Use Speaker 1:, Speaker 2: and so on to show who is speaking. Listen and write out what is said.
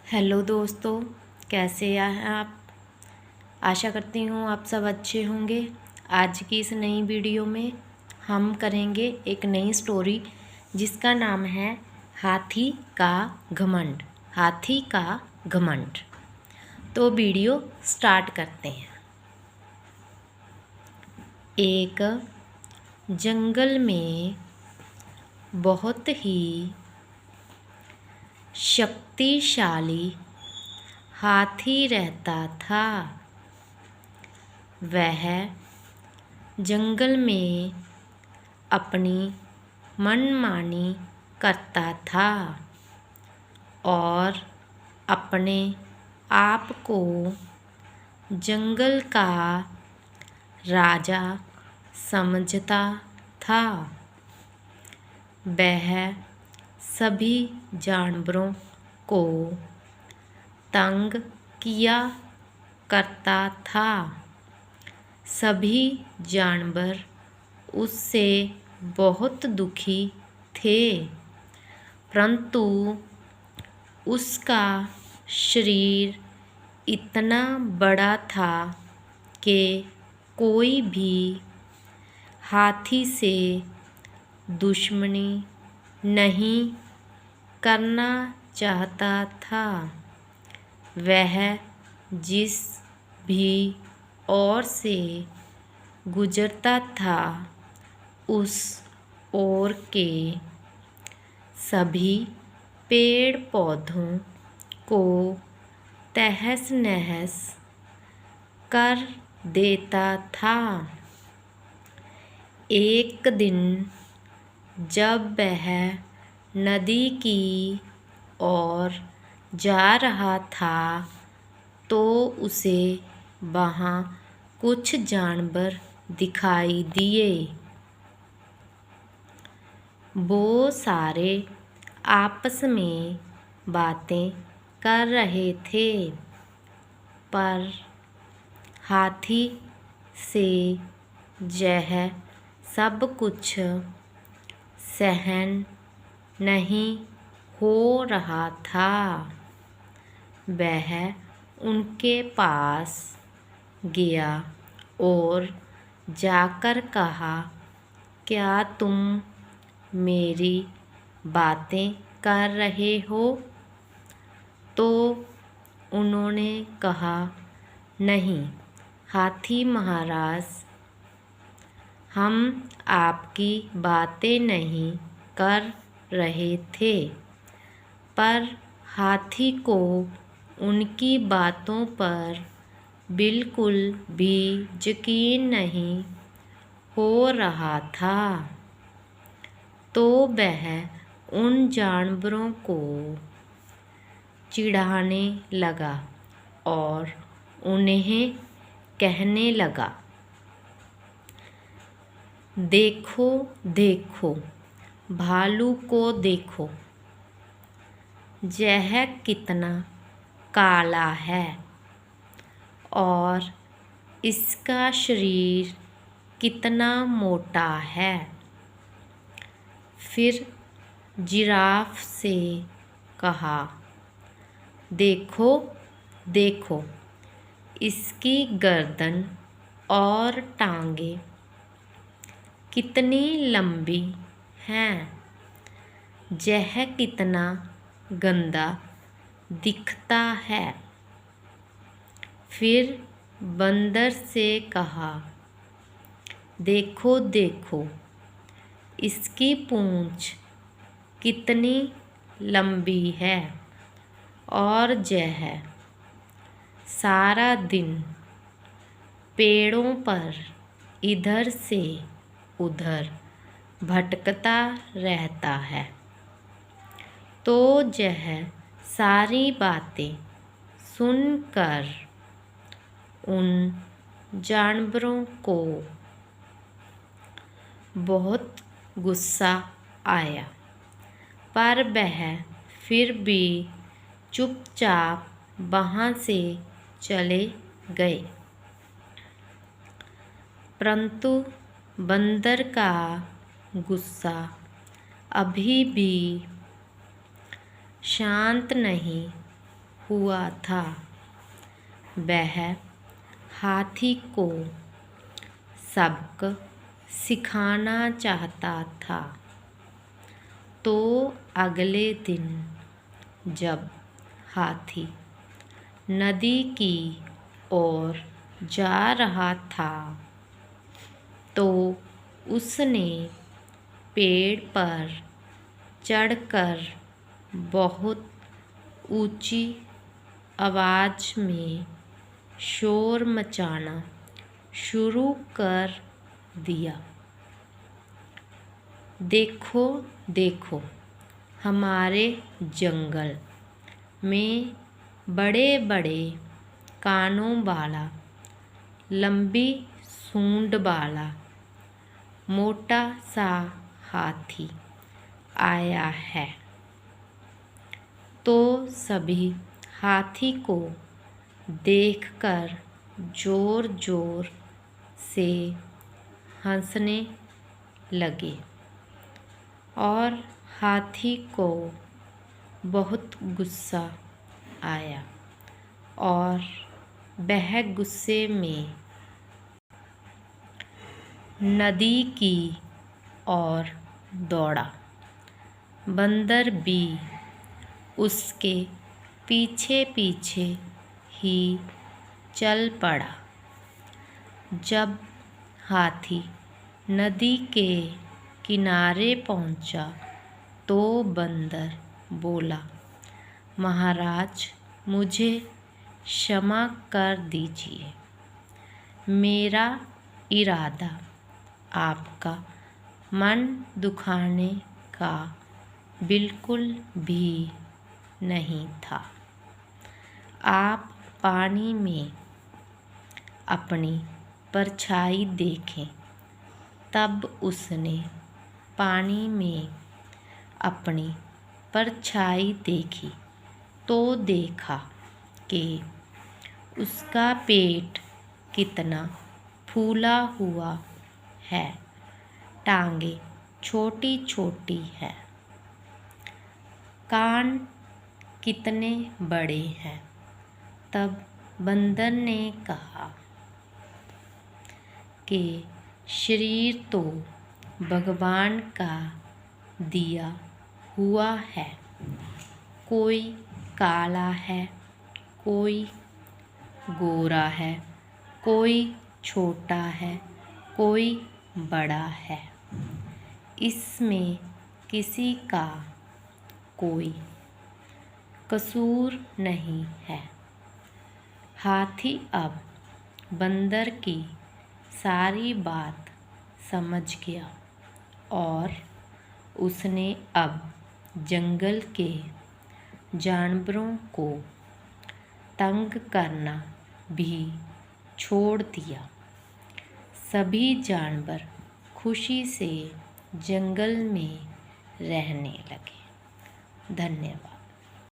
Speaker 1: Hello दोस्तों, कैसे हैं आप। आशा करती हूँ आप सब अच्छे होंगे। आज की इस नई वीडियो में हम करेंगे एक नई स्टोरी जिसका नाम है हाथी का घमंड। हाथी का घमंड। तो वीडियो स्टार्ट करते हैं। एक जंगल में बहुत ही शक्तिशाली हाथी रहता था। वह जंगल में अपनी मनमानी करता था और अपने आप को जंगल का राजा समझता था। वह सभी जानवरों को तंग किया करता था। सभी जानवर उससे बहुत दुखी थे, परंतु उसका शरीर इतना बड़ा था कि कोई भी हाथी से दुश्मनी नहीं करना चाहता था। वह जिस भी ओर से गुजरता था उस ओर के सभी पेड़ पौधों को तहस नहस कर देता था। एक दिन जब वह नदी की ओर जा रहा था तो उसे वहाँ कुछ जानवर दिखाई दिए। वो सारे आपस में बातें कर रहे थे, पर हाथी से यह सब कुछ सहन नहीं हो रहा था। वह उनके पास गया और जाकर कहा, क्या तुम मेरी बातें कर रहे हो? तो उन्होंने कहा, नहीं हाथी महाराज, हम आपकी बातें नहीं कर रहे थे। पर हाथी को उनकी बातों पर बिल्कुल भी यकीन नहीं हो रहा था। तो वह उन जानवरों को चिढ़ाने लगा और उन्हें कहने लगा, देखो देखो, भालू को देखो, यह कितना काला है और इसका शरीर कितना मोटा है। फिर जिराफ से कहा, देखो देखो, इसकी गर्दन और टांगें कितनी लंबी हैं। यह कितना गंदा दिखता है। फिर बंदर से कहा, देखो देखो, इसकी पूंछ कितनी लंबी है और यह सारा दिन पेड़ों पर इधर से उधर भटकता रहता है। तो यह सारी बातें सुनकर उन जानवरों को बहुत गुस्सा आया, पर वह फिर भी चुपचाप वहाँ से चले गए। परंतु बंदर का गुस्सा अभी भी शांत नहीं हुआ था। वह हाथी को सबक सिखाना चाहता था। तो अगले दिन जब हाथी नदी की ओर जा रहा था तो उसने पेड़ पर चढ़कर बहुत ऊंची आवाज़ में शोर मचाना शुरू कर दिया। देखो देखो, हमारे जंगल में बड़े बड़े कानों वाला, लंबी सूंड वाला मोटा सा हाथी आया है। तो सभी हाथी को देखकर जोर जोर से हंसने लगे और हाथी को बहुत गुस्सा आया और वह गुस्से में नदी की ओर दौड़ा। बंदर भी उसके पीछे पीछे ही चल पड़ा। जब हाथी नदी के किनारे पहुंचा तो बंदर बोला, महाराज, मुझे क्षमा कर दीजिए। मेरा इरादा आपका मन दुखाने का बिल्कुल भी नहीं था। आप पानी में अपनी परछाई देखें। तब उसने पानी में अपनी परछाई देखी तो देखा कि उसका पेट कितना फूला हुआ है, टांगे छोटी छोटी है, कान कितने बड़े हैं। तब बंदर ने कहा कि शरीर तो भगवान का दिया हुआ है, कोई काला है, कोई गोरा है, कोई छोटा है, कोई बड़ा है, इसमें किसी का कोई कसूर नहीं है। हाथी अब बंदर की सारी बात समझ गया और उसने अब जंगल के जानवरों को तंग करना भी छोड़ दिया। सभी जानवर खुशी से जंगल में रहने लगे। धन्यवाद।